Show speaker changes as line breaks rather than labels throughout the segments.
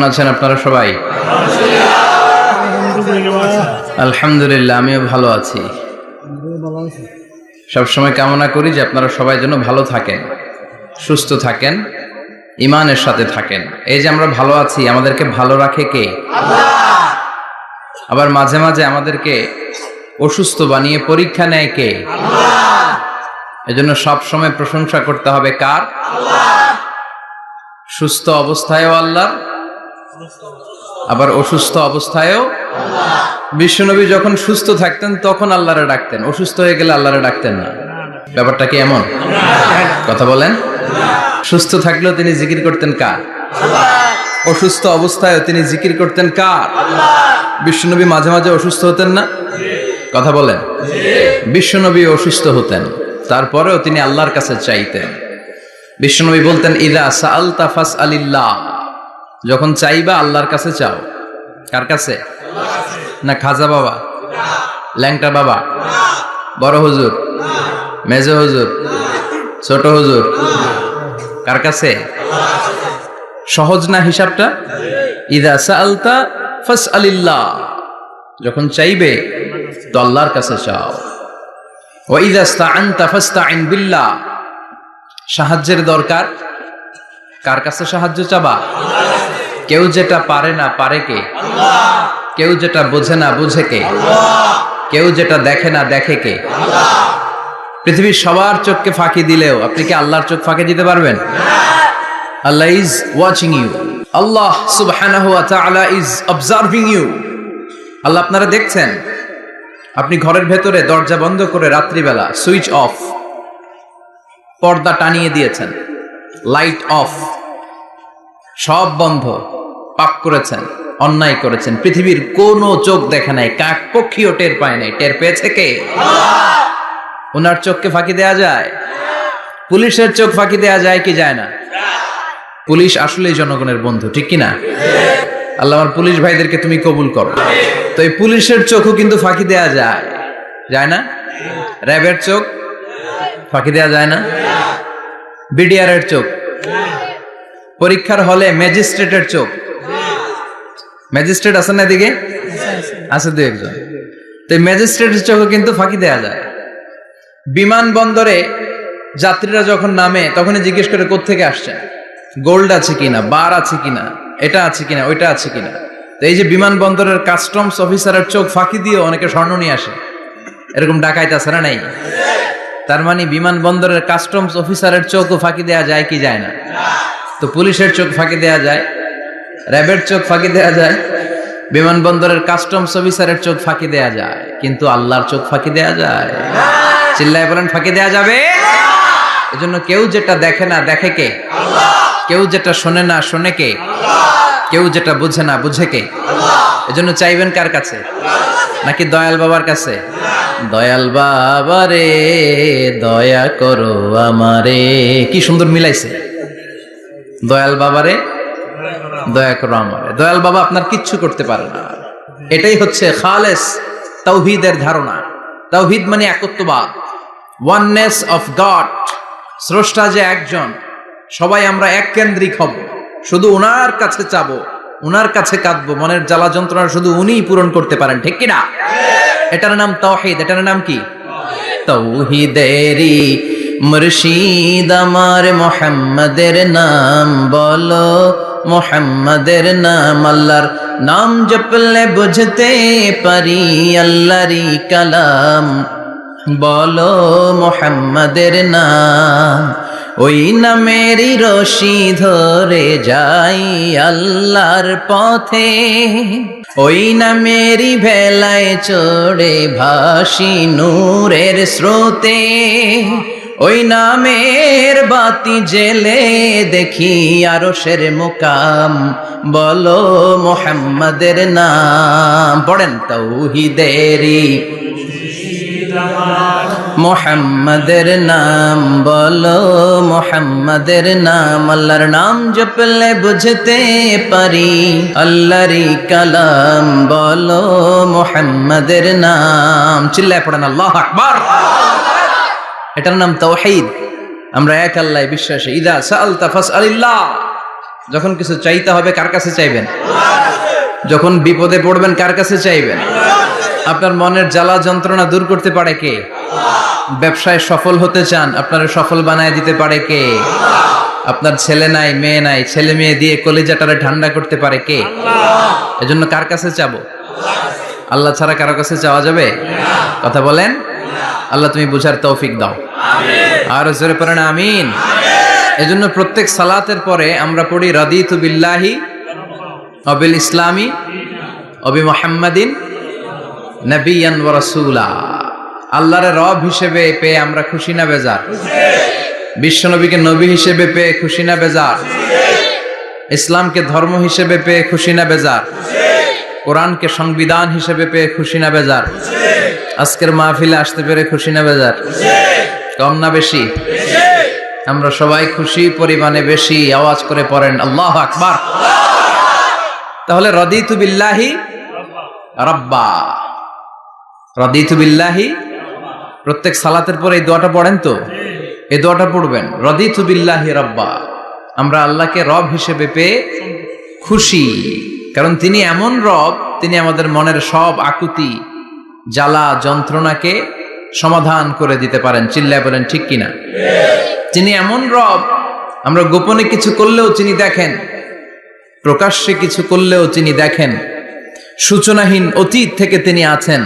কেমন আছেন আপনারা সবাই? আলহামদুলিল্লাহ, আমিও ভালো আছি। সবসময় কামনা করি যে আপনারা সবাই যেন ভালো থাকেন, সুস্থ থাকেন, ঈমানের সাথে থাকেন। এই যে আমরা ভালো আছি, আমাদেরকে ভালো রাখে কে? আল্লাহ। আবার মাঝে মাঝে আমাদেরকে অসুস্থ বানিয়ে পরীক্ষা নেয় কে? আল্লাহ। এজন্য সব সময় প্রশংসা করতে হবে কার? আল্লাহ। সুস্থ অবস্থায়ও আল্লাহ, আবার অসুস্থ অবস্থায়ও আল্লাহ। বিশ্বনবী যখন সুস্থ থাকতেন তখন আল্লাহরে ডাকতেন, অসুস্থ হয়ে গেলে আল্লাহরে ডাকতেন না। ব্যাপারটা কি এমন? কথা বলেন। সুস্থ থাকলেও তিনি জিকির করতেন কার? আল্লাহ। অসুস্থ অবস্থায়ও তিনি জিকির করতেন কার? আল্লাহ। বিশ্বনবী মাঝে মাঝে অসুস্থ হতেন না? কথা বলেন। বিশ্বনবী অসুস্থ হতেন, তারপরেও তিনি আল্লাহর কাছে চাইতেন। বিশ্বনবী বলতেন, ইযা সাআলতা ফাসআলিল্লাহ, যখন চাইবা আল্লাহর কাছে চাও। কার কাছে? না খাজা বাবা, ল্যাংটা বাবা, বড় হুজুর, মেজ হুজুর, ছোট হুজুর? কার কাছে? সহজ না হিসাবটা? ইযা সাআলতা ফাসআলিল্লাহ, যখন চাইবে তো আল্লাহর কাছে চাও। ওয়া ইযা ইসতাআনতা ফাসতাইন বিল্লাহ, সাহায্যের দরকার কার কাছে সাহায্য চাবা? কেউ যেটা পারে না পারে কে? আল্লাহ। কেউ যেটা বোঝে না বুঝে কে? আল্লাহ। কেউ যেটা দেখে না দেখে কে? আল্লাহ। পৃথিবীর সবার চোখকে ফাঁকি দিলেও আপনি কি আল্লাহর চোখ ফাঁকি দিতে পারবেন? আল্লাহ ইজ ওয়াচিং ইউ, আল্লাহ সুবহানাহু ওয়া তাআলা ইজ অবজার্ভিং ইউ। আল্লাহ আপনারা দেখছেন। আপনি ঘরের ভেতরে দরজা বন্ধ করে রাত্রিবেলা সুইচ অফ, পর্দা টানিয়ে দিয়েছেন, লাইট অফ, সব বন্ধ, পাপ করেছেন, অন্যায় করেছেন, পৃথিবীর কোনো চোখ দেখে নাই, কাক পক্ষীও টের পায় নাই। টের পেয়েছে কে? আল্লাহ। ওনার চোখকে ফাঁকি দেয়া যায়? পুলিশের চোখ ফাঁকি দেয়া যায় কি যায় না? পুলিশ আসলেই জনগণের বন্ধু, ঠিক কি না? আল্লাহ আমার পুলিশ ভাইদেরকে তুমি কবুল করো। তো এই পুলিশের চোখও কিন্তু ফাঁকি দেয়া যায়, যায় না? র্যাবের চোখ ফাঁকি দেয়া যায় না? বিডিআরের চোখ, পরীক্ষার হলে ম্যাজিস্ট্রেটের চোখ, ম্যাজিস্ট্রেট আছেন না এদিকে? আছে দু একজন। তো ম্যাজিস্ট্রেটের চোখও কিন্তু ফাঁকি দেয়া যায়। বিমানবন্দরে যাত্রীরা যখন নামে তখনই জিজ্ঞেস করে কোত্থেকে আসছেন, গোল্ড আছে কিনা, বার আছে কিনা, এটা আছে কিনা, ওইটা আছে কিনা। তো এই যে বিমানবন্দরের কাস্টমস অফিসারের চোখ ফাঁকি দিয়ে অনেকে স্বর্ণ নিয়ে আসে, এরকম ডাকাইত আছে না নাই? তার মানে বিমানবন্দরের কাস্টমস অফিসারের চোখও ফাঁকি দেয়া যায় কি যায় না? তো পুলিশের চোখ ফাঁকি দেয়া যায়, র্যাবের চোখ ফাঁকি দেয়া যায়, বিমানবন্দরের কাস্টমস অফিসারের চোখ ফাঁকি দেয়া যায়, কিন্তু আল্লাহর চোখ ফাঁকি দেয়া যায়? চিল্লায় বলেন ফাঁকি দেয়া যাবে? এজন্য কেউ যেটা দেখে না দেখে কে? আল্লাহ। কেউ যেটা শোনে না শোনে কে? আল্লাহ। কেউ যেটা বুঝে না বুঝে কে? আল্লাহ। এজন্য চাইবেন কার কাছে? নাকি দয়াল বাবার কাছে? দয়াল বাবা রে দয়া করো আমারে। কি সুন্দর মিলাইছে, দয়াল বাবারে দয়া করো আমারে। দয়াল বাবা আপনার কিচ্ছু করতে পারে না। এটাই হচ্ছে খালেস তাওহীদের ধারণা। তাওহীদ মানে একত্ববাদ, ওয়াননেস অফ গড। স্রষ্টা যে একজন, সবাই আমরা এক কেন্দ্রিক হব, শুধু ওনার কাছে চাবো, ওনার কাছে কাঁদবো, মনের জ্বালা যন্ত্রণা শুধু উনিই পূরণ করতে পারেন, ঠিক কিনা? এটার নাম তাওহীদ। এটার নাম কি? তাওহীদেরই মুর্শিদ আমার মুহাম্মাদের নাম বলো, মুহাম্মাদের নাম। আল্লাহর নাম জপলে বুঝতে পারি আল্লাহরই কালাম, বলো মুহাম্মাদের নাম। ওই নামেরই রশি ধরে যাই আল্লাহর পথে, ওই নামেরই ভেলায় চড়ে ভাসি নূরের স্রোতে। ওই নামের বাতি জেলে দেখি আরশের মুকাম, বলো মুহাম্মাদের নাম। পড়েন তাওহীদেরই মুহাম্মাদের নাম বলো, মুহাম্মাদের নাম। আল্লাহর নাম জপলে বুঝতে পারি আল্লাহরই কালাম, বলো মুহাম্মাদের নাম। চিল্লায় পড়েন আল্লাহু আকবার। এটার নাম তাওহীদ। আমরা এক আল্লাহ বিশ্বাসী। ইদা সাআলতা ফাসআলিল্লাহ, যখন কিছু চাইতে হবে কার কাছে চাইবেন? যখন বিপদে পড়বেন কার কাছে চাইবেন? আপনার মনের জ্বালা যন্ত্রণা দূর করতে পারে কে? ব্যবসায় সফল হতে চান, আপনার সফল বানায় দিতে পারে কে? আপনার ছেলে নাই, মেয়ে নাই, ছেলে মেয়ে দিয়ে কলিজাটারে ঠান্ডা করতে পারে কে? এজন্য কার কাছে চাবো? আল্লাহ ছাড়া কারো কাছে চাওয়া যাবে? কথা বলেন। আল্লাহ তুমি বুঝার তৌফিক দাও, আর জোরে পড়েন আমিন। এজন্য প্রত্যেক সালাতের পরে আমরা পড়ি রাদিতু বিল্লাহি ওয়া বিল ইসলামি ওয়া বি মুহাম্মাদিন নবিয়ান ওয়া রাসূলা। আল্লাহর রব হিসেবে পেয়ে আমরা খুশি না বেজার? বিশ্ব নবীকে নবী হিসেবে পেয়ে খুশি না বেজার? ইসলামকে ধর্ম হিসেবে পেয়ে খুশি না বেজার? কোরআনকে সংবিধান হিসেবে পেয়ে খুশি না বেজার? আজকের মাহফিলে আসতে পেরে খুশি না বেজার? কম না বেশি? আমরা সবাই খুশি, পরিমাণে বেশি। আওয়াজ করে পড়েন আল্লাহু আকবার। তাহলে রাদিতু বিল্লাহি রাব্বা, রাদিতু বিল্লাহি। প্রত্যেক সালাতের পরে এই দোয়াটা পড়েন তো? এই দোয়াটা পড়বেন, রাদিতু বিল্লাহি রাব্বা। আমরা আল্লাহকে রব হিসেবে পেয়ে খুশি, কারণ তিনি এমন রব, তিনি আমাদের মনের সব আকুতি, জ্বালা যন্ত্রণাকে সমাধান করে দিতে পারেন। চিল্লায় বলেন ঠিক কিনা? তিনি এমন রব, আমরা গোপনে কিছু করলেও তিনি দেখেন, প্রকাশ্যে কিছু করলেও তিনি দেখেন। সূচনাহীন অতীত থেকে তিনি আছেন,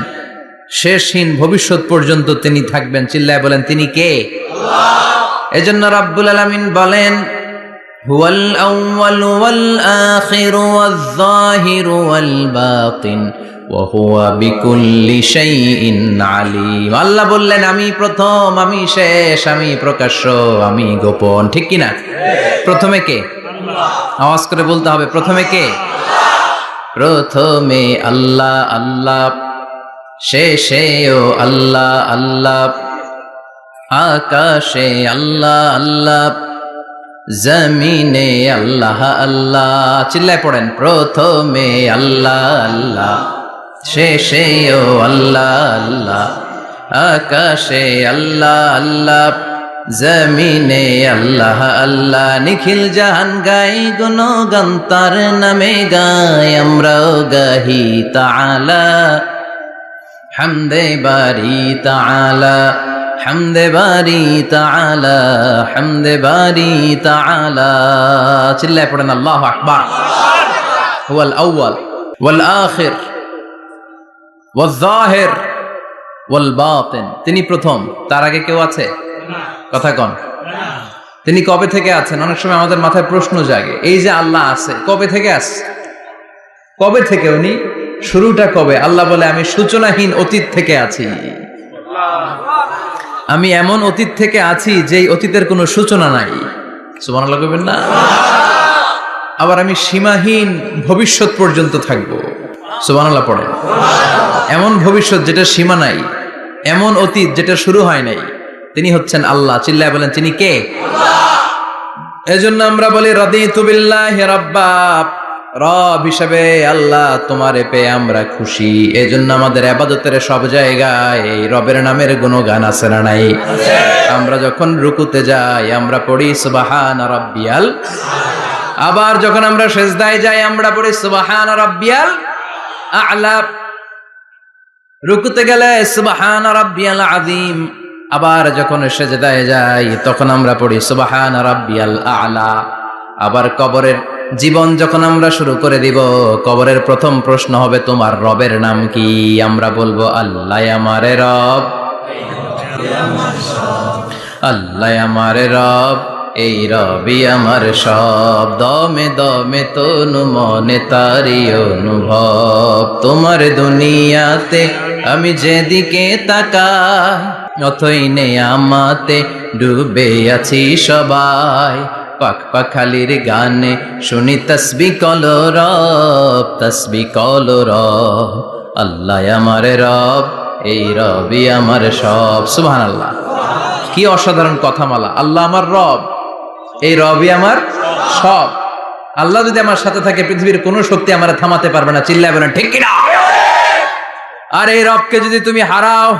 শেষহীন ভবিষ্যৎ পর্যন্ত তিনি থাকবেন। চিল্লায় বলেন তিনি কে? এজন্য রাব্বুল আলামিন বলেন হুয়াল আউয়ালু ওয়াল আখিরু ওয়াজ যাহিরু ওয়াল বাতিন ওয়া হুয়া বিকুল্লি শাইইন আলিম। আল্লাহ বললেন আমি প্রথম, আমি শেষ, আমি প্রকাশ্য, আমি গোপন। ঠিক কি না? প্রথমে কে? আওয়াজ করে বলতে হবে, প্রথমে কে? প্রথমে আল্লাহ আল্লাহ, শেষেও আল্লাহ আল্লাহ, আকাশে আল্লাহ আল্লাহ, জমিনে আল্লাহ আল্লাহ। চিল্লায় পড়েন প্রথমে আল্লাহ আল্লাহ, শেষেও আল্লাহ আল্লাহ, আকাশে আল্লাহ আল্লাহ, জমিনে আল্লাহ আল্লাহ। নিখিল জাহান গাই গুণগান তার নামে গাই, আমরাও গাহি তাআলা হামদে বারি তাআলা, হামদে বারি তাআলা, হামদে বারি তাআলা। চিল্লায় পড়েন আল্লাহু আকবার। হুয়াল আউয়াল ওয়াল আখির ওয়াজ যাহির ওয়াল বাতিন। তিনি প্রথম, তার আগে কেউ আছে? কথা কন। তিনি কবে থেকে আছেন? অনেক সময় আমাদের মাথায় প্রশ্ন জাগে, এই যে আল্লাহ আছে, কবে থেকে আছে? কবে থেকে? উনি শুরুটা কবে? আল্লাহ বলে আমি সূচনাহীন অতীত থেকে আছি। আমি এমন অতীত থেকে আছি যেই অতীতের কোনো সূচনা নাই। সুবহানাল্লাহ কইবেন না? আবার আমি সীমাহীন ভবিষ্যৎ পর্যন্ত থাকবো। সুবহানাল্লাহ পড়েন। এমন ভবিষ্যৎ যেটা সীমা নাই, এমন অতীত যেটা শুরু হয় নাই, তিনি হচ্ছেন আল্লাহ। চিল্লায় বলেন তিনি কে? এজন্য আমরা বলি রাদিতু বিল্লাহি রাব্বা, রব হিসেবে আল্লাহ তোমারে পেয়ে আমরা খুশি। এজন্য আমাদের ইবাদতের সব জায়গায় এই রবের নামের গুণগান আছে না নাই? আমরা যখন রুকুতে যাই আমরা পড়ি সুবহান রাব্বিয়াল, আবার যখন আমরা সিজদায় যাই আমরা পড়ি সুবহান রাব্বিয়াল আ'লা। রুকুতে গেলে সুবহান রাব্বিয়াল আযীম, আবার যখন সিজদায় যাই তখন আমরা পড়ি সুবহান রাব্বিয়াল আ'লা। আবার কবরের জীবন যখন আমরা শুরু করে দিব, কবরের প্রথম প্রশ্ন হবে তোমার রবের নাম কি? আমরা বলবো আল্লাহ আমারে রব, আল্লাহ আমারে রব, এই রবি আমার সব। দমে দমে তনু মনে তারি অনুভব, তোমার দুনিয়াতে আমি যেদিকে তাকাই অথই নেয়ামতে ডুবে আছি সবাই। পাক পাখালির গানে শুনি তসবিহ কলো রব, তসবিহ কলো রব, আল্লাহ আমার রব, এই রবি আমার সব। সুবহানাল্লাহ, কি অসাধারণ কথামালা। আল্লাহ আমার রব, এই রবি আমার সব। আল্লাহ যদি আমার সাথে থাকে পৃথিবীর কোনো শক্তি আমার থামাতে পারবে না। চিল্লায় বলেন ঠিক কিনা? আর এই রবকে যদি তুমি হারাও,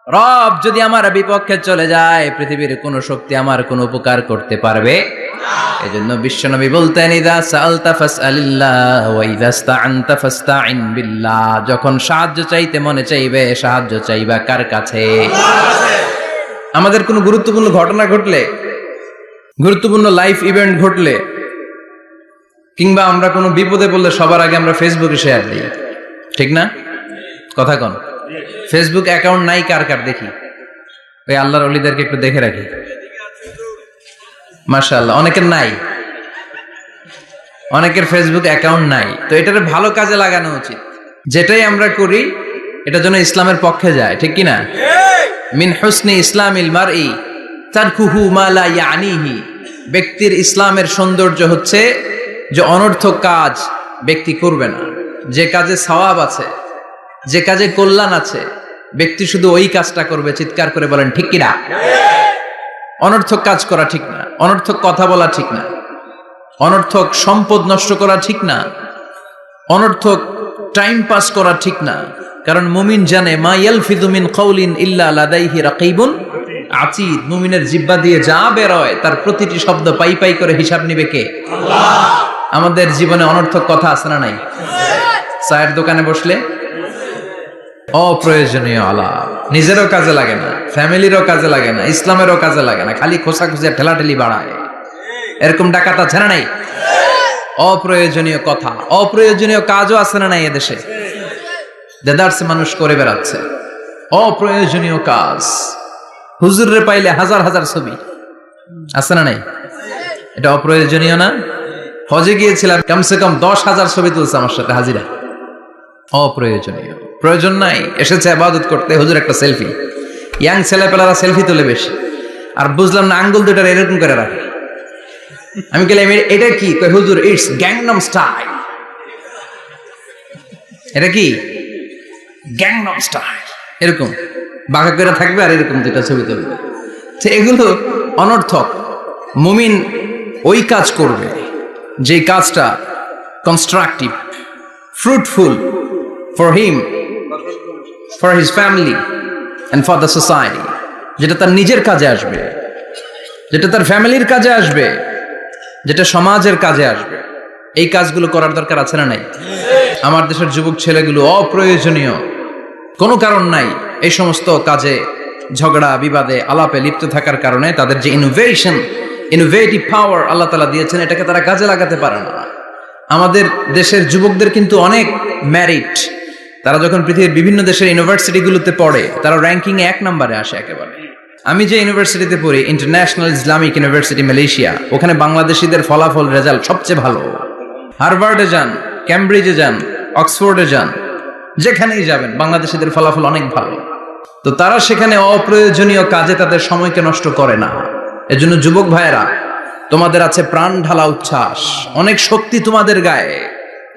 রব যদি আমার বিপক্ষে চলে যায়, পৃথিবীর কোন শক্তি আমার কোনো উপকার করতে পারবে না। এজন্য বিশ্বনবী বলতেন, ইযা সাআলতা ফাসআলিল্লাহ ওয়া ইযা ইসতাআনতা ফাসতাইন বিল্লাহ। যখন সাহায্য চাইতে মনে চাইবে, সাহায্য চাইবা কার কাছে? আমাদের কোনো গুরুত্বপূর্ণ ঘটনা ঘটলে, গুরুত্বপূর্ণ লাইফ ইভেন্ট ঘটলে, কিংবা আমরা কোনো বিপদে পড়লে সবার আগে আমরা ফেসবুকে শেয়ার দিই, ঠিক না? কথা কন। ফেসবুক অ্যাকাউন্ট নাই কার কার দেখি? ওই আল্লাহর ওলিদেরকে একটু দেখে রাখি। মাশাআল্লাহ, অনেকের নাই, অনেকের ফেসবুক অ্যাকাউন্ট নাই। তো এটার ভালো কাজে লাগানো উচিত। যেটাই আমরা করি এটা যেন ইসলামের পক্ষে যায়, ঠিক কি না? মিন হুসনি ইসলামিল মারই তারকুহু মা লা ইয়ানিহি। ব্যক্তির ইসলামের সৌন্দর্য হচ্ছে যে অনর্থক কাজ ব্যক্তি করবে না। যে কাজে সওয়াব আছে, যে কাজে কল্যাণ আছে, ব্যক্তি শুধু ওই কাজটা করবে। চিৎকার করে বলেন ঠিক কি না? অনর্থক কাজ করা ঠিক না, অনর্থক কথা বলা ঠিক না, অনর্থক সম্পদ নষ্ট করা ঠিক না, অনর্থক টাইম পাস করা ঠিক না। কারণ মুমিন জানে, মা ইয়ালফিযু মিন কাউলিন ইল্লা লাদাইহি রাকিবুন আতীদ। মুমিনের জিহ্বা দিয়ে যা বের হয় তার প্রতিটি শব্দ পাই পাই করে হিসাব নিবে কে? আল্লাহ। আমাদের জীবনে অনর্থক কথা আছে না নাই? চায়ের দোকানে বসলে অপ্রয়োজনীয় আলাপ, নিজেরও কাজে লাগে না, ফ্যামিলিরও কাজে লাগে না, ইসলামেরও কাজে লাগে না, খালি খোঁচাখুচি ঠেলাঠেলি বাড়ায়। এরকম ডাকাত আছে না নাই? অপ্রয়োজনীয় কথা, অপ্রয়োজনীয় কাজও আছে না নাই এদেশে? দেদারসে মানুষ করে বেড়াচ্ছে অপ্রয়োজনীয় কাজ। হুজুররে পাইলে হাজার হাজার ছবি আছে না নাই? এটা অপ্রয়োজনীয় না? হজে গিয়েছিলাম, কমসে কম 10,000 ছবি তুলছে আমার সাথে হাজিরা। অপ্রয়োজনীয়, প্রয়োজন নাই। এসেছে ইবাদত করতে, হুজুর একটা সেলফি। ইয়াং ছেলেপেলারা সেলফি তোলে বেশি। আর বুঝলাম না, আঙ্গুল দুইটা এরকম করে রাখে। আমি বললাম এটা কি? কই হুজুর, ইটস গ্যাংনাম স্টাইল। এটা কি? Gangnam style. এরকম বাঁকা করে থাকবে আর এরকম দুইটা ছবি তুলবে। তো এগুলো অনর্থক। মুমিন ওই কাজ করবে যে কাজটা constructive, fruitful for him, for his family and for the society। যেটা তার নিজের কাজে আসবে, যেটা তার ফ্যামিলির কাজে আসবে, যেটা সমাজের কাজে আসবে। এই কাজগুলো করার দরকার আছে না নাই? আমার দেশের যুবক ছেলেগুলো অপ্রয়োজনীয়, কোনো কারণ নাই এই সমস্ত কাজে ঝগড়া বিবাদে আলাপে লিপ্ত থাকার কারণে তাদের যে ইনোভেটিভ পাওয়ার আল্লাহ তাআলা দিয়েছেন, এটাকে তারা কাজে লাগাতে পারে না। আমাদের দেশের যুবকদের কিন্তু অনেক ম্যারিট। তারা যখন পৃথিবীর বিভিন্ন দেশের ইউনিভার্সিটিগুলোতে পড়ে, তারা র্যাঙ্কিং এ 1 নম্বরে আসে একেবারে। আমি যে ইউনিভার্সিটিতে পড়ি, ইন্টারন্যাশনাল ইসলামিক ইউনিভার্সিটি মালয়েশিয়া, ওখানে বাংলাদেশিদের ফলাফল রেজাল্ট সবচেয়ে ভালো। হার্ভার্ডে যান, ক্যামব্রিজে যান, অক্সফোর্ডে যান, যেখানেই যাবেন বাংলাদেশিদের ফলাফল অনেক ভালো। তো তারা সেখানে অপ্রয়োজনীয় কাজে তাদের সময়কে নষ্ট করে না। এজন্য যুবক ভাইয়েরা, তোমাদের আছে প্রাণ ঢালা উচ্ছ্বাস, অনেক শক্তি তোমাদের গায়ে।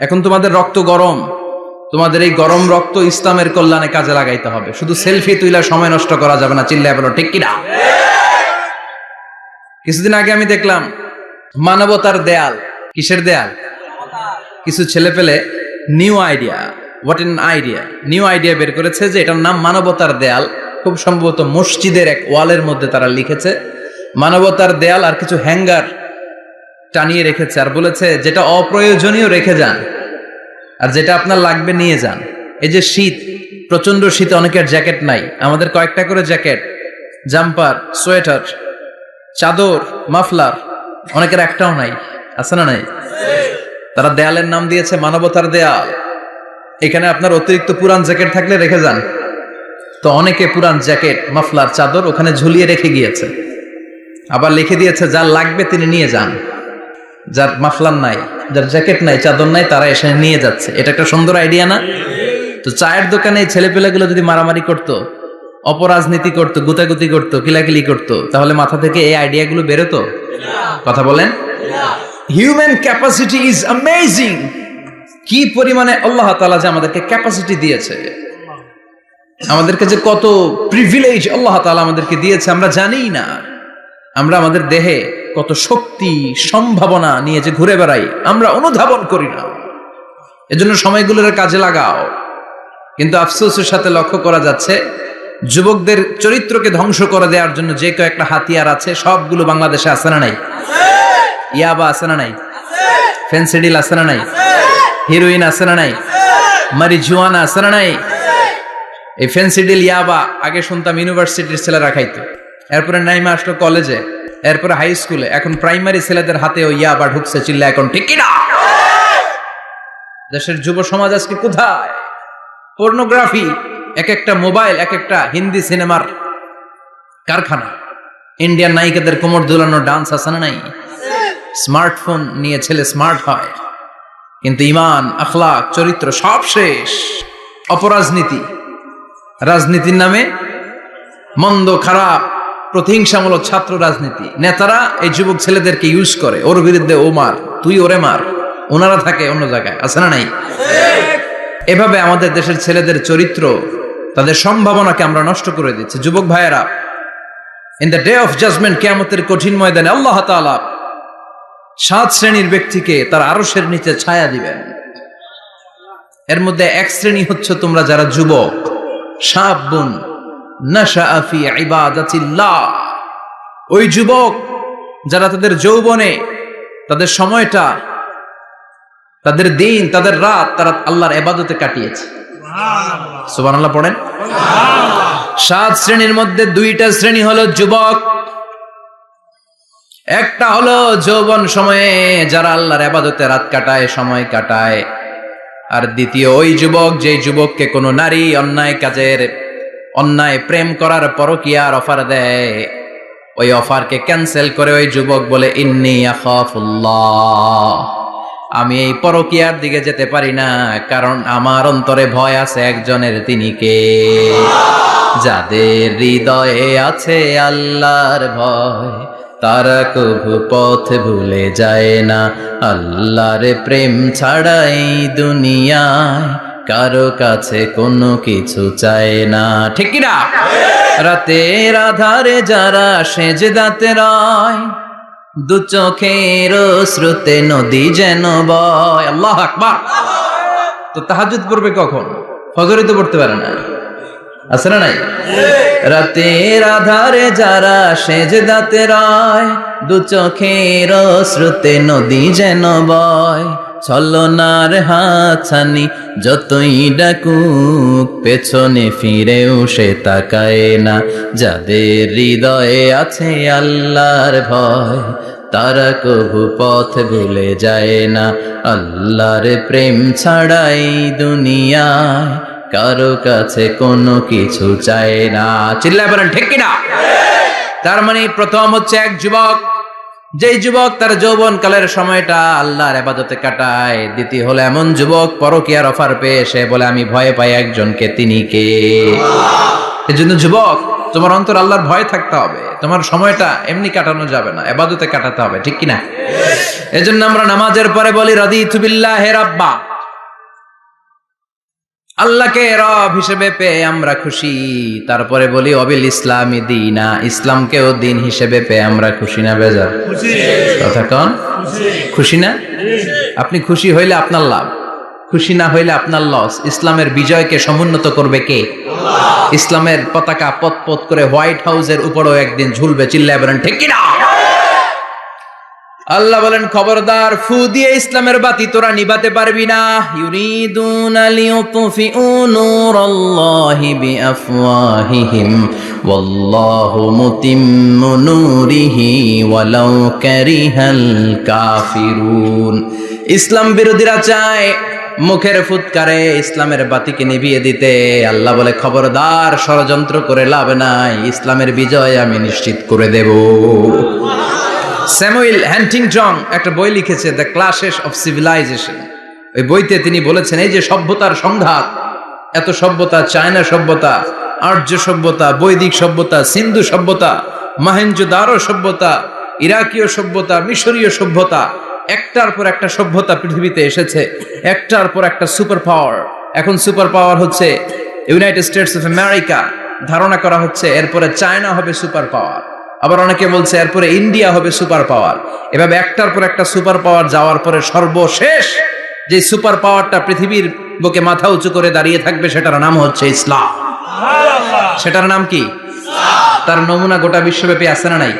এখন তোমাদের রক্ত গরম, তোমাদের এই গরম রক্ত ইসলামের কল্যাণে কাজে লাগাইতে হবে। শুধু সেলফি তুইলা সময় নষ্ট করা যাবে না। চিল্লায় বলো ঠিক কিনা? কিছুদিন আগে আমি দেখলাম মানবতার দেয়াল। কিসের দেয়াল? কিছু ছেলে পেলে নিউ আইডিয়া বের করেছে যে এটার নাম মানবতার দেয়াল। খুব সম্ভবত মসজিদের এক ওয়ালের মধ্যে তারা লিখেছে মানবতার দেয়াল, আর কিছু হ্যাঙ্গার টানিয়ে রেখেছে, আর বলেছে যেটা অপ্রয়োজনীয় রেখে যান, আর যেটা আপনার লাগবে নিয়ে যান। এই যে শীত, প্রচন্ড শীতে অনেকের জ্যাকেট নাই, আমাদের কয়েকটা করে জ্যাকেট, জাম্পার, সোয়েটার, চাদর, মাফলার, অনেকের একটাও নাই। আছে না নাই? তারা দেয়ালের নাম দিয়েছে মানবতার দেয়াল। এখানে আপনার অতিরিক্ত পুরান জ্যাকেট থাকলে রেখে যান। তো অনেকে পুরান জ্যাকেট, মাফলার, চাদর ওখানে ঝুলিয়ে রেখে গিয়েছে। আবার লিখে দিয়েছে যার লাগবে তিনি নিয়ে যান। যার মাফলার নাই, যার জ্যাকেট নাই, চাদর নাই, তারা এসে নিয়ে যাচ্ছে। এটা একটা সুন্দর আইডিয়া না? তো চায়ের দোকানে এই ছেলেপেলেগুলো যদি মারামারি করতো, অপরাজনীতি করতো, গুতাগুতি করতো, কিলাকিলি করতো, তাহলে মাথা থেকে এই আইডিয়াগুলো বেরোতো? কথা বলেন। Human capacity is amazing. কি পরিমাণে আল্লাহ তাআলা যে আমাদেরকে ক্যাপাসিটি দিয়েছে, আমাদেরকে যে কত প্রিভিলেজ আল্লাহ তাআলা আমাদেরকে দিয়েছে আমরা জানিই না। আমরা আমাদের দেহে কত শক্তি, সম্ভাবনা নিয়ে যে ঘুরে বেড়াই, আমরা অনুধাবন করি না। এজন্য সময়গুলোর কাজে লাগাও। কিন্তু আফসোসের সাথে লক্ষ্য করা যাচ্ছে যুবকদের চরিত্রকে ধ্বংস করে দেওয়ার জন্য যে কয়েকটা হাতিয়ার আছে সবগুলো বাংলাদেশে আছে না নাই? ইয়াবা আছে না নাই? ফেন্সিডিল আছে না নাই? হিরোইন আছে না নাই? মারিজুয়ানা আছে না নাই? এই ফেন্সিডিল ইয়াবা আগে শুনতাম ইউনিভার্সিটির ছেলেরা খাইতো, এরপরে নাইমা আসলো কলেজে, এরপরে হাই স্কুলে, এখন প্রাইমারি ছেলেদের হাতে ওই ইয়াবা ঢুকছে, চিল্লা এখন ঠিক কিনা? দেশের যুব সমাজ আজকে কোথায়? পর্নোগ্রাফি, এক একটা মোবাইল এক একটা হিন্দি সিনেমার কারখানা। ইন্ডিয়ান নায়িকাদের কোমর দুলানো ডান্স আছে না নাই? স্মার্টফোন নিয়ে ছেলে স্মার্ট হয়, কিন্তু ইমান, আখলাক, চরিত্র সব শেষ। অপরাজনীতি, রাজনীতির নামে মন্দ খারাপ প্রতিহিংসামূলক ছাত্র রাজনীতি, নেতারা এই যুবক ছেলেদেরকে ইউজ করে, ওর বিরুদ্ধে ও মার, তুই ওরে মার, ওনারা থাকে অন্য জায়গায়, আছে না নাই? এভাবে আমাদের দেশের ছেলেদের চরিত্র, তাদের সম্ভাবনাকে আমরা নষ্ট করে দিচ্ছি। যুবক ভাইয়েরা, in the day of judgement, কিয়ামতের কঠিন ময়দানে আল্লাহ তাআলা 7 শ্রেণীর ব্যক্তিকে তার আরশের নিচে ছায়া দিবেন। এর মধ্যে এক শ্রেণী হচ্ছে তোমরা যারা যুবক, শাবুন নাশাআ ফি ইবাদাতিল্লাহ, ওই যুবক যারা তাদের যৌবনে, তাদের সময়টা, তাদের দিন, তাদের রাত তারা আল্লাহর ইবাদতে কাটিয়েছে। সুবহানাল্লাহ পড়েন। 7 শ্রেণীর মধ্যে 2টা শ্রেণী হলো যুবক। একটা হলো যৌবন সময়ে যারা আল্লাহর ইবাদতে রাত কাটায়, সময় কাটায়। আর দ্বিতীয় ওই যুবক, যে যুবককে কোনো নারী অন্যায় কাজের, অন্যায় প্রেম করার পরকীয়ার অফার দেয়, ওই অফারকে ক্যান্সেল করে ওই যুবক বলে ইন্নী আখাফুল্লাহ, আমি এই পরকীয়ার দিকে যেতে পারি না, কারণ আমার অন্তরে ভয় আছে একজনের, তিনি কে? যাদের হৃদয়ে আছে আল্লাহর ভয়, তারা কভু পথ ভুলে যায় না। আল্লাহর প্রেম ছাড়াই দুনিয়ায় কারো কাছে কোনো কিছু চায় না, ঠিক কি না? রাতের আধারে যারা সেজদাতে রয়, দু চোখের শ্রুতে নদী যেন বয়। আল্লাহু আকবার। তো তাহাজ্জুদ পড়বে কখন? ফজরে তো পড়তে পারে না, আছে না নাই? রাতের আধারে যারা সেজদাতে রয়, দু চোখের শ্রুতে নদী যেন বয়। ছলনার হাতছানি যতই ডাকুক, পেছনে ফিরেও সে তাকায় না। যাদের হৃদয়ে আছে আল্লাহর ভয়, তারা কভু পথ ভুলে যায় না। আল্লাহর প্রেম ছাড়াই দুনিয়ায় কারো কাছে কোনো কিছু চায় না। চিল্লায় বলেন ঠিক কিনা? তার মানে প্রথম হচ্ছে এক যুবক, যেই যুবক তার যৌবন কালের সময়টা আল্লাহর ইবাদতে কাটায়। দ্বিতীয় হলো এমন যুবক পরকীয়ার অফার পেয়ে সে বলে আমি ভয় পাই একজনকে, তিনি কে? এজন্য যুবক, তোমার অন্তর আল্লাহর ভয় থাকতে হবে। তোমার সময়টা এমনি কাটানো যাবে না, ইবাদতে কাটাতে হবে, ঠিক কিনা? এজন্য আমরা নামাজের পরে বলি রাদিতু বিল্লাহি রাব্বা, আল্লাহকে রব হিসেবে পেয়ে আমরা খুশি। তারপরে বলি অবিল ইসলামি দীনা, ইসলামকেও দিন হিসেবে পেয়ে আমরা খুশি না বেজার? কথা কন, খুশি না? আপনি খুশি হইলে আপনার লাভ, খুশি না হইলে আপনার লস। ইসলামের বিজয়কে সমুন্নত করবে কে? ইসলামের পতাকা পত পত করে হোয়াইট হাউসের উপরেও একদিন ঝুলবে। চিল্লায় বলেন ঠিক কিনা? আল্লাহ বলেন খবরদার, ফু দিয়ে ইসলামের বাতি তোরা নিভাতে পারবি না। ইউরিদুনা লিয়ুতফিউ নূরাল্লাহি বিআফওয়াহিহিম ওয়াল্লাহু মুতিম্মু নূরিহি ওয়ালাউ কারিহাল কাফিরুন। ইসলাম বিরোধীরা চায় মুখের ফুৎকারে ইসলামের বাতিকে নিভিয়ে দিতে। আল্লাহ বলে খবরদার, ষড়যন্ত্র করে লাভ নাই, ইসলামের বিজয় আমি নিশ্চিত করে দেব। স্যামুয়েল হ্যান্টিংটন একটা বই লিখেছে, দ্য ক্লাশেস অফ সিভিলাইজেশন। ওই বইতে তিনি বলেছেন এই যে সভ্যতার সংঘাত, এত সভ্যতা, চায়না সভ্যতা, আর্য সভ্যতা, বৈদিক সভ্যতা, সিন্ধু সভ্যতা, মহেঞ্জোদারো সভ্যতা, ইরাকীয় সভ্যতা, মিশরীয় সভ্যতা, একটার পর একটা সভ্যতা পৃথিবীতে এসেছে, একটার পর একটা সুপার পাওয়ার। এখন সুপার পাওয়ার হচ্ছে ইউনাইটেড স্টেটস অফ আমেরিকা, ধারণা করা হচ্ছে এরপরে চায়না হবে সুপার পাওয়ার, আবার অনেকে বলছে এরপরে ইন্ডিয়া হবে সুপার পাওয়ার। এভাবে একটার পর একটা সুপার পাওয়ার যাওয়ার পরে সর্বশেষ যে সুপার পাওয়ারটা পৃথিবীর বুকে মাথা উঁচু করে দাঁড়িয়ে থাকবে, সেটার নাম হচ্ছে ইসলাম। সেটার নাম কি? তার নমুনা গোটা বিশ্বব্যাপী আছে না নাই?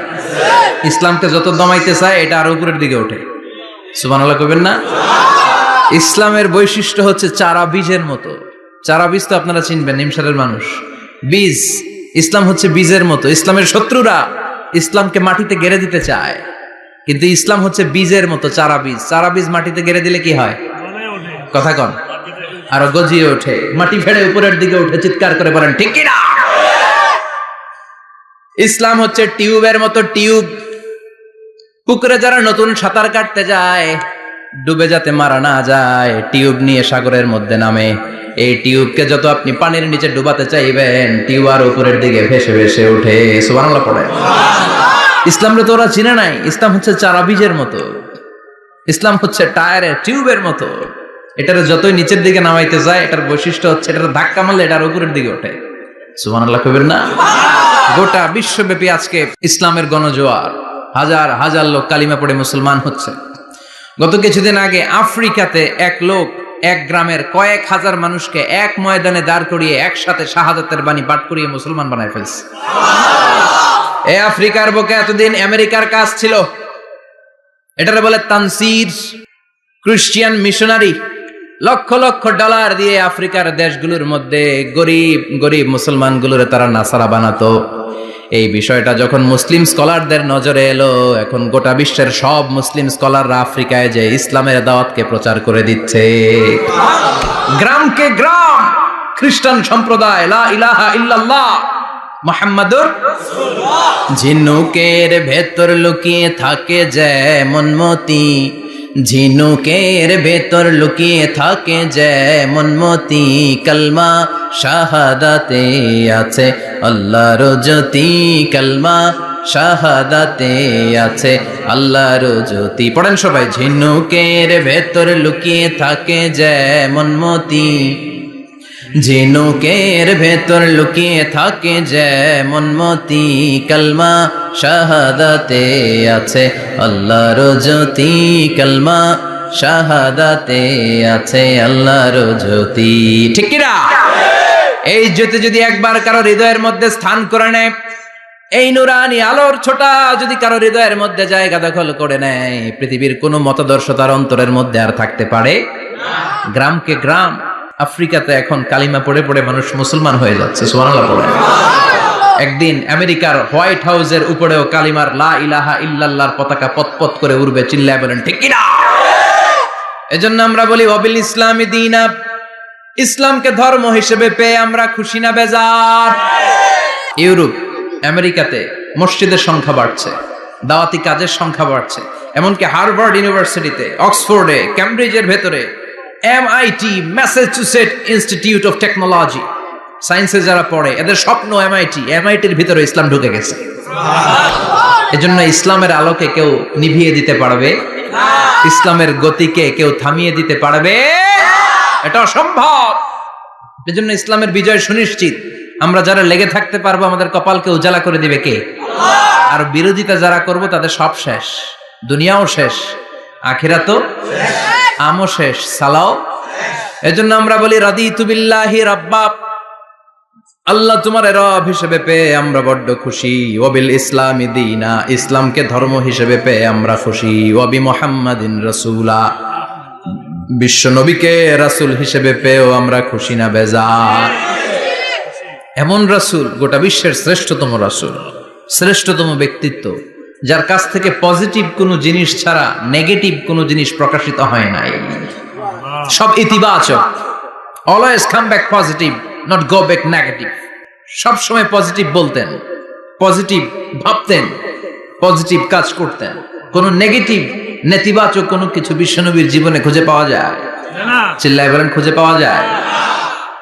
ইসলামকে যত দমাইতে চায় এটা আরো উপরের দিকে ওঠে। সুবহানাল্লাহ কইবেন না? ইসলামের বৈশিষ্ট্য হচ্ছে চারা বীজের মতো। চারা বীজ তো আপনারা চিনবেন, নিমসারের মানুষ। বীজ, ইসলাম হচ্ছে বীজের মতো। ইসলামের শত্রুরা ইসলামকে মাটিতে গেড়ে দিতে চায়, কিন্তু ইসলাম হচ্ছে বীজের মতো, চারা বীজ। চারা বীজ মাটিতে গেড়ে দিলে কি হয়? কথা কন, আরো গজিয়ে ওঠে, মাটি ফেড়ে উপরের দিকে উঠে চিৎকার করে বলেন ঠিক কি না? ইসলাম হচ্ছে টিউবের মতো। টিউব, পুকুরে যারা নতুন সাঁতার কাটতে যায়, ডুবে যাতে মারা না যায়, টিউব নিয়ে সাগরের মধ্যে নামে। এই টিউবকে যত আপনি পানির নিচে ডুবাতে চাইবেন, টিউব আর উপরের দিকে ভেসে ভেসে ওঠে। সুবহানাল্লাহ পড়ে। ইসলামরে তো ওরা চিনে নাই। ইসলাম হচ্ছে চারা বীজের মতো। ইসলাম হচ্ছে টায়ারের টিউবের মতো। এটার যতই নিচের দিকে নামাইতে যায়, এটার বৈশিষ্ট্য হচ্ছে এটার ধাক্কা মারলে এটার উপরের দিকে ওঠে। সুবহানাল্লাহ কইবেন না? গোটা বিশ্বব্যাপী আজকে ইসলামের গণজোয়ার, হাজার হাজার লোক কালিমা পড়ে মুসলমান হচ্ছে। গত কিছুদিন আগে আফ্রিকাতে এক লোক এক গ্রামের কয়েক হাজার মানুষকে এক ময়দানে দাঁড় করিয়ে একসাথে শাহাদাতের বাণী পাঠ করিয়ে মুসলমান বানায় ফেলছে। এই আফ্রিকার বুকে এতদিন আমেরিকার কাজ ছিল, এটারে বলে Tansir, Christian missionary. Lakh lakh dollar দিয়ে আফ্রিকার দেশগুলোর মধ্যে গরিব গরিব মুসলমানগুলোরে তারা নাসারা বানাতো। এই বিষয়টা যখন মুসলিম স্কলারদের নজরে এলো, এখন গোটা বিশ্বের সব মুসলিম স্কলাররা আফ্রিকায় যে ইসলামের দাওয়াতকে প্রচার করে দিচ্ছে। গ্রামকে গ্রাম খ্রিস্টান সম্প্রদায় লা ইলাহা ইল্লাল্লাহ মুহাম্মাদুর রাসূলুল্লাহ। ঝিনুকের ভেতর লুকিয়ে থাকে যেমন মতি, ঝিনুকের ভেতর লুকিয়ে থাকে যেমন মতি, কলমা শাহাদাতে আছে আল্লাহর জ্যোতি, কলমা শাহাদাতে আছে আল্লাহর জ্যোতি। পড়েন সবাই। ঝিনুকের ভেতর লুকিয়ে থাকে যেমন মতি, ঝিনুকের ভেতর লুকিয়ে থাকে যেমন মতি, কলমা শাহাদাতে আছে আল্লাহর জ্যোতি, কলমা শাহাদাতে আছে আল্লাহর জ্যোতি। ঠিক কি না? এই জ্যোতি যদি একবার কারো হৃদয়ের মধ্যে স্থান করে নেয়, এই নুরানি আলোর ছোটা যদি কারো হৃদয়ের মধ্যে জায়গা দখল করে নেয়, পৃথিবীর কোনো মতাদর্শ তার অন্তরের মধ্যে আর থাকতে পারে না। গ্রামকে গ্রাম আফ্রিকাতে এখন কালিমা পড়ে পড়ে মানুষ মুসলমান হয়ে যাচ্ছে। সুবহানাল্লাহ পড়ে। একদিন আমেরিকার হোয়াইট হাউসের উপরেও কালিমার লা ইলাহা ইল্লাল্লাহর পতাকা পতপত করে উড়বে। চিল্লায় বলেন ঠিক কি না? এজন্য আমরা বলি ওয়াবিল ইসলামি দীনা, ইসলামকে ধর্ম হিসেবে পেয়ে আমরা খুশি না বেজার? ইউরোপ, আমেরিকাতে মসজিদের সংখ্যা বাড়ছে, দাওয়াতি কাজের সংখ্যা বাড়ছে। এমনকি হার্ভার্ড ইউনিভার্সিটিতে, অক্সফোর্ডে, ক্যামব্রিজের ভেতরে, MIT, Massachusetts institute of technology, সায়েন্সে যারা পড়ে এদের স্বপ্ন MITর ভিতরে ইসলাম ঢুকে গেছে। এজন্য ইসলামের আলোকে কেউ নিভিয়ে দিতে পারবে না, ইসলামের গতিকে কেউ থামিয়ে দিতে পারবে এটা অসম্ভব। এজন্য ইসলামের বিজয় সুনিশ্চিত। আমরা যারা লেগে থাকতে পারবো, আমাদের কপালকে উজালা করে দিবে কে? আর বিরোধিতা যারা করব তাদের সব শেষ, দুনিয়াও শেষ, আখিরাতও শেষ, আমও শেষ, সালাও শেষ। এজন্য আমরা বলি রাদিতু বিল্লাহি রাব্বা, আল্লাহ তোমার রব হিসেবে পেয়ে আমরা বড্ড খুশি। ওয়াবিল ইসলামি দীনা, ইসলামকে ধর্ম হিসেবে পেয়ে আমরা খুশি। ওয়াবি মুহাম্মাদিন রাসূলা, বিশ্ব নবীকে রাসূল হিসেবে পেয়েও আমরা খুশি না বেজার? এমন রাসূল, গোটা বিশ্বের শ্রেষ্ঠতম রাসূল, শ্রেষ্ঠতম ব্যক্তিত্ব, যার কাছ থেকে পজিটিভ কোনো জিনিস ছাড়া নেগেটিভ কোনো জিনিস প্রকাশিত হয় নাই। সব ইতিবাচক। Always come back positive, not go back negative. সব সময় পজিটিভ বলতেন, পজিটিভ ভাবতেন, পজিটিভ কাজ করতেন। কোন নেগেটিভ, নেতিবাচক কোনো কিছু বিশ্বনবীর জীবনে খুঁজে পাওয়া যায় না? চিল্লায় বলেন খুঁজে পাওয়া যায়?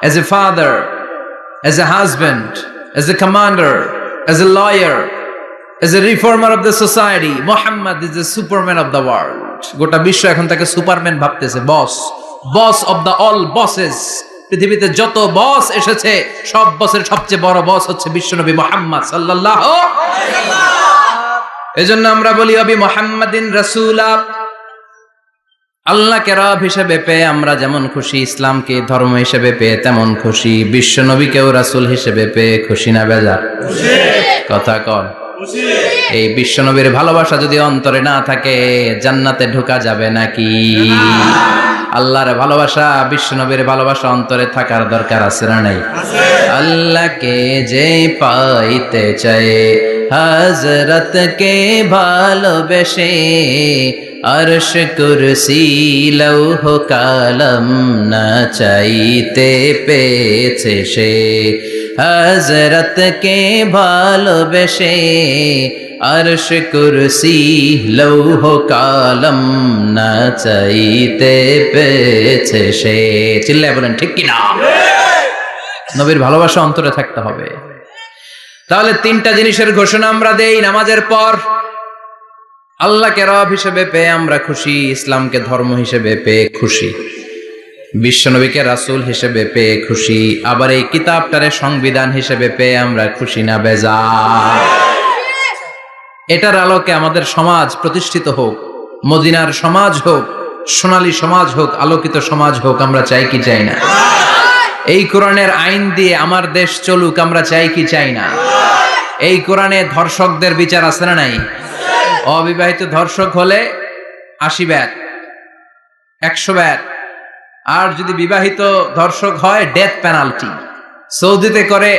As a father, as a husband, as a commander, as a lawyer, as a reformer of the society, Muhammad is the superman of the world. গোটা বিশ্ব এখন তাকে সুপারম্যান ভাবতেছে, boss, boss of the all bosses. পৃথিবীতে যত বস এসেছে সব বসের সবচেয়ে বড় বস হচ্ছে বিশ্বনবী মুহাম্মদ সাল্লাল্লাহু আলাইহি ওয়াসাল্লাম। এজন্য আমরা বলি ওয়াবি মুহাম্মাদিন রাসূলা, আল্লাহকে রব হিসেবে পেয়ে আমরা যেমন খুশি, ইসলামকে ধর্ম হিসেবে পেয়ে তেমন খুশি, বিশ্ব নবীকেও রাসূল হিসেবে পেয়ে খুশি না বেজার? কথা কন। এই বিশ্ব নবীর ভালোবাসা যদি অন্তরে না থাকে জান্নাতে ঢোকা যাবে নাকি? আল্লাহর ভালোবাসা, বিশ্ব নবীর ভালোবাসা অন্তরে থাকার দরকার আছে না নাই? আল্লাহকে যে পাইতে চায় হযরত কে ভালোবেসে, আরশ কুরসি লৌহ কালাম না চাইতে পেয়েছে সে। হযরত কে ভালোবেসে, আরশ কুরসি লৌহ কালাম না চাইতে পেয়েছে সে। চিল্লায় বলেন ঠিক কিনা? নবীর ভালোবাসা অন্তরে থাকতে হবে। তাহলে তিনটা জিনিসের ঘোষণা আমরা দেই নামাজের পর। আল্লাহকে রব হিসেবে পেয়ে আমরা খুশি, ইসলামকে ধর্ম হিসেবে পেয়ে খুশি, বিশ্বনবীকে রাসূল হিসেবে পেয়ে খুশি, আবার এই কিতাবটারে সংবিধান হিসেবে পেয়ে আমরা খুশি না বেজার? এটার আলোকে আমাদের সমাজ প্রতিষ্ঠিত হোক, মদিনার সমাজ হোক, সোনালী সমাজ হোক, আলোকিত সমাজ হোক, আমরা চাই কি চাই না? এই কোরআনের আইন দিয়ে আমার দেশ চলুক, আমরা চাই কি চাই না? এই কোরআনে ধর্ষকদের বিচার আছে না নাই? অবিবাহিত ধর্ষক হলে 80 ব্যাট, 100 ব্যাট, আর যদি বিবাহিত ধর্ষক হয় ডেথ পেনাল্টি। সৌদিতে করে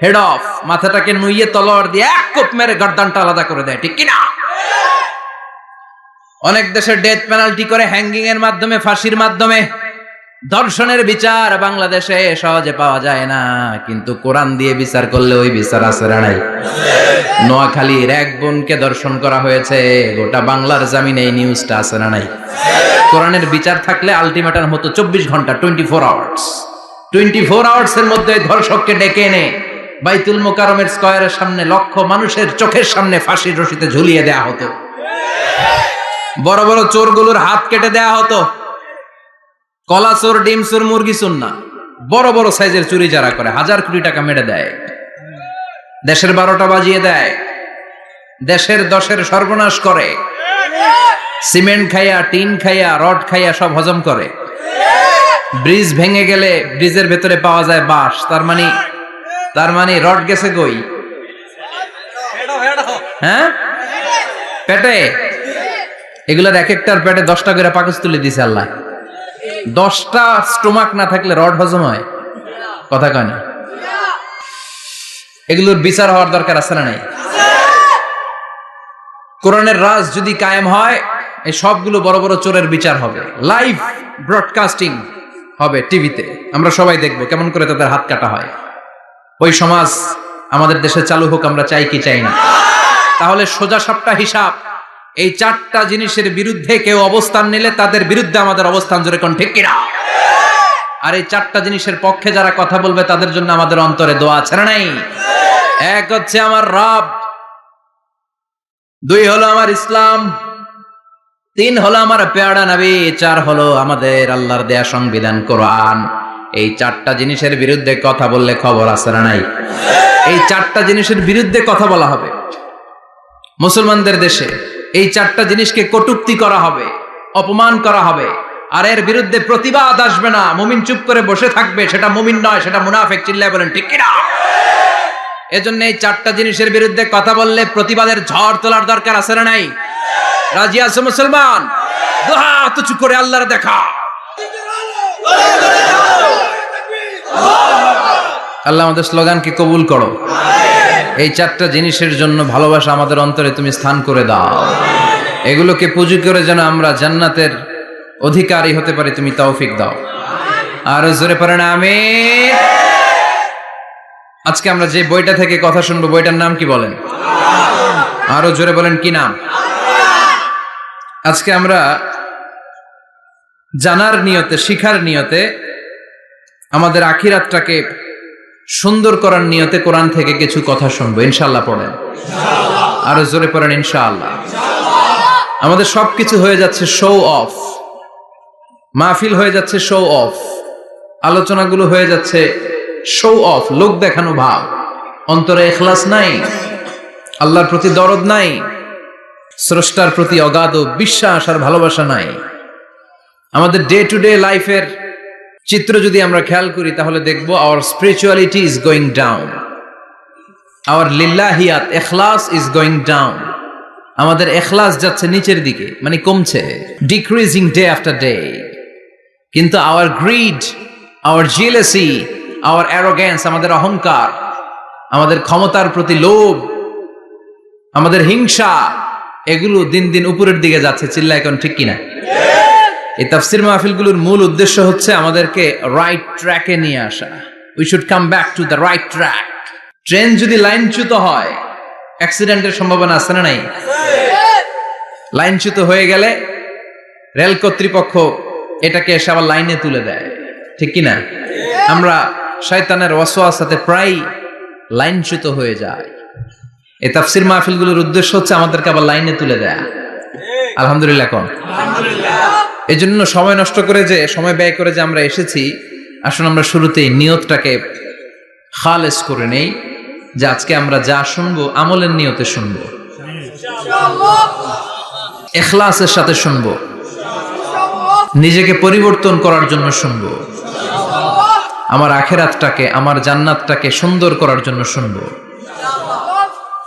হেড অফ মাথাটাকে নুইয়ে তলোয়ার দিয়ে এক কোপ মেরে গর্দানটা আলাদা করে দেয়, ঠিক কিনা? অনেক দেশে ডেথ পেনাল্টি করে হ্যাঙ্গিং এর মাধ্যমে, ফাঁসির মাধ্যমে। ধর্ষণের বিচার বাংলাদেশে সহজে পাওয়া যায় না, কিন্তু কোরআন দিয়ে বিচার করলে ওই বিচার আছে না নাই? নোয়াখালীর এক বোনকে ধর্ষণ করা হয়েছে, গোটা বাংলার জামিনে এই নিউজটা আছে না নাই? কোরআনের বিচার থাকলে আলটিমেটাম হতো 24 ঘন্টা, 24 আওয়ার্স। 24 আওয়ার্স এর মধ্যে ধর্ষককে ডেকে এনে বাইতুল মোকাররমের স্কয়ারের সামনে লক্ষ মানুষের চোখের সামনে ফাঁসির রশিতে ঝুলিয়ে দেয়া হতো। বড় বড় চোরগুলোর হাত কেটে দেয়া হতো। কলা চোর, ডিম চোর, মুরগি চোর না, বড় বড় সাইজের চুরি যারা করে 1000 কোটি টাকা মেরে দেয়, দেশের 12টা বাজিয়ে দেয়, দেশের 10-এর সর্বনাশ করে, সিমেন্ট খাইয়া, টিন খাইয়া, রড খাইয়া সব হজম করে। ব্রিজ ভেঙে গেলে ব্রিজের ভেতরে পাওয়া যায় বাঁশ, তার মানে রড গেছে কই? হ্যাঁ, পেটে। এগুলার এক একটার পেটে 10টা করে পাকস তুলে দিছে আল্লাহ। 10টা স্টোমাক না থাকলে রড হজম হয়? কথা কয় না? এগুলোর বিচার হওয়ার দরকার আছে না নাই? কোরআনের রাজ যদি কায়েম হয়, এই সবগুলো বড় বড় চোরের বিচার হবে, লাইভ ব্রডকাস্টিং হবে টিভিতে, আমরা সবাই দেখবো কেমন করে তাদের হাত কাটা হয়। ওই সমাজ আমাদের দেশে চালু হোক, আমরা চাই কি চাই না? তাহলে সোজা সাপটা হিসাব, এই 4টা জিনিসের বিরুদ্ধে কেউ অবস্থান নিলে তাদের বিরুদ্ধে আমাদের অবস্থান, জোরে কোন ঠিক কিনা? আর এই 4টা জিনিসের পক্ষে যারা কথা বলবে তাদের জন্য আমাদের অন্তরে দোয়া আছে না নাই? এক হচ্ছে আমার রব, 2 হলো আমার ইসলাম, 3 হলো আমার পেয়ারা নবী, 4 হলো আমাদের আল্লাহর দেয়া সংবিধান কোরআন। এই 4টা জিনিসের বিরুদ্ধে কথা বললে খবর আছে না নাই? এই 4টা জিনিসের বিরুদ্ধে কথা বলা হবে। মুসলমানদের দেশে এই 4টা জিনিসকে কটূক্তি করা হবে, অপমান করা হবে, আর এর বিরুদ্ধে প্রতিবাদ আসবে না। মুমিন চুপ করে বসে থাকবে, সেটা মুমিন নয়, সেটা মুনাফিক। চিল্লায় বলেন ঠিক কিনা? এজন্য এই 4টা জিনিসের বিরুদ্ধে কথা বললে প্রতিবাদের ঝড় তোলার দরকার আছে না নাই? রাজি আছো মুসলমান? দুই হাত উঁচু করে আল্লাহর দেখা। আল্লাহ আমাদের স্লোগানকে কবুল করো। এই 4টা জিনিসের জন্য ভালোবাসা আমাদের অন্তরে তুমি স্থান করে দাও। এগুলোকে পুঁজি করে যেন আমরা জান্নাতের অধিকারী হতে পারি, তুমি তৌফিক দাও। আর জোরে পড়েন আমিন। আজকে আমরা যে বইটা থেকে কথা শুনবো, বইটার নাম কি বলেন? আরো জোরে বলেন, কি নাম? আজকে আমরা জানার নিয়তে, শিখার নিয়তে, আমাদের আখিরাতটাকে সুন্দর করার নিয়তে কোরআন থেকে কিছু কথা শুনবো, ইনশাআল্লাহ। পড়েন, আরো জোরে পড়েন, ইনশাআল্লাহ। আমাদের সবকিছু হয়ে যাচ্ছে শো অফ, মাহফিল হয়ে যাচ্ছে শো অফ, আলোচনাগুলো হয়ে যাচ্ছে শো অফ, লোক দেখানো ভাব। অন্তরে ইখলাস নাই, আল্লাহর প্রতি দরদ নাই, স্রষ্টার প্রতি অগাধ বিশ্বাস আর ভালোবাসা নাই। আমাদের ডে টু ডে লাইফের চিত্র যদি আমরা খেয়াল করি তাহলে দেখব our spirituality is going down, our লিল্লাহিয়াত ইখলাস ইজ গোয়িং ডাউন। আমাদের ইখলাস যাচ্ছে নিচের দিকে, মানে কমছে, ডিক্রিজিং ডে আফটার ডে। কিন্তু our greed, our jealousy, our arrogance, আমাদের অহংকার, আমাদের ক্ষমতার প্রতি লোভ, আমাদের হিংসা, এগুলো দিন দিন উপরের দিকে যাচ্ছে। চিল্লা এখন ঠিক কিনা? এই তাফসির মাহফিলগুলোর মূল উদ্দেশ্য হচ্ছে আমাদেরকে রাইট ট্র্যাকে নিয়ে আসা। We should come back to the right track. Train যদি লাইনচ্যুত হয়, অ্যাক্সিডেন্টের সম্ভাবনা আছে না নাই? লাইনচ্যুত হয়ে গেলে রেল কর্তৃপক্ষ এটাকে এসে আবার লাইনে তুলে দেয়, ঠিক কিনা? আমরা শয়তানের ওয়াসওয়াসাতে প্রায় লাইনচ্যুত হয়ে যায়। এই তাফসির মাহফিলগুলোর উদ্দেশ্য হচ্ছে আমাদেরকে আবার লাইনে তুলে দেয়া। আলহামদুলিল্লাহ কোন? এই জন্য সময় নষ্ট করে যে, সময় ব্যয় করে যে আমরা এসেছি, আসুন আমরা শুরুতেই নিয়তটাকে খালেস করে নেই যে আজকে আমরা যা শুনবো আমলের নিয়তে শুনবো, ইখলাসের সাথে শুনবো, নিজেকে পরিবর্তন করার জন্য শুনবো, আমার আখিরাতটাকে, আমার জান্নাতটাকে সুন্দর করার জন্য শুনবো।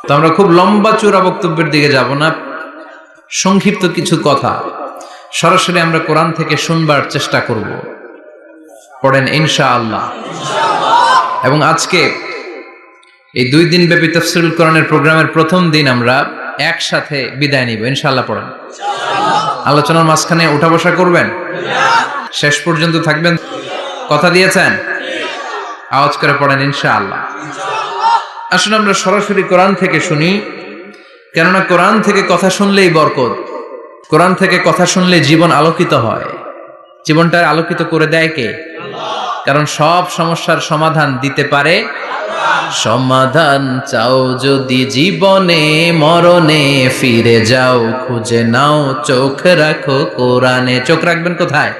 তো আমরা খুব লম্বা চূড়া বক্তব্যের দিকে যাব না, সংক্ষিপ্ত কিছু কথা সরাসরি আমরা কোরআন থেকে শুনবার চেষ্টা করব। পড়েন ইনশাআল্লাহ। এবং আজকে এই 2 দিন ব্যাপী তাফসীরুল কোরআনের প্রোগ্রামের প্রথম দিন আমরা একসাথে বিদায় নিব ইনশাআল্লাহ। পড়েন। আলোচনার মাঝখানে উঠা বসা করবেন? শেষ পর্যন্ত থাকবেন? কথা দিয়েছেন? আওয়াজ করে পড়েন ইনশাআল্লাহ। আসুন আমরা সরাসরি কোরআন থেকে শুনি, কেননা কোরআন থেকে কথা শুনলেই বরকত। কোরআন থেকে কথা শুনলে জীবন আলোকিত হয়। জীবনটা আলোকিত করে দেয় কে? কারণ সব সমস্যার সমাধান দিতে পারে সমাধান চাও যদি জীবনে, মরণে ফিরে যাও, খুঁজে নাও, চোখ রাখো কোরআনে। চোখ রাখবেন কোথায়?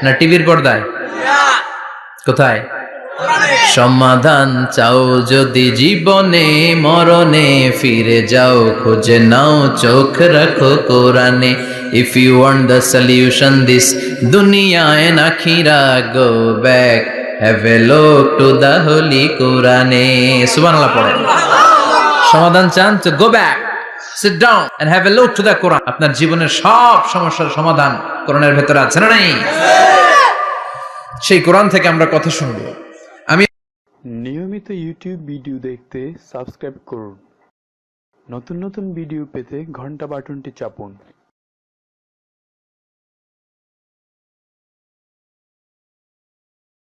না টিভির পর্দায়? কোথায়? সমাধান চাও যদি জীবনে, মরণে ফিরে যাও, খুঁজে নাও, চোখ রাখো কোরআনে। If you want the solution this dunya and akhira, go back, have a look to the holy Quran. সুবহানাল্লাহ পড়েন। সমাধান চান তো go back, sit down and have a look to the Quran. আপনার জীবনের সব সমস্যার সমাধান কোরআনের ভেতরে আছে না নাই? সেই কোরআন থেকে আমরা কথা শুনবো।
নিয়মিত ইউটিউব ভিডিও দেখতে সাবস্ক্রাইব করুন। নতুন নতুন ভিডিও পেতে ঘন্টা বাটনটি চাপুন।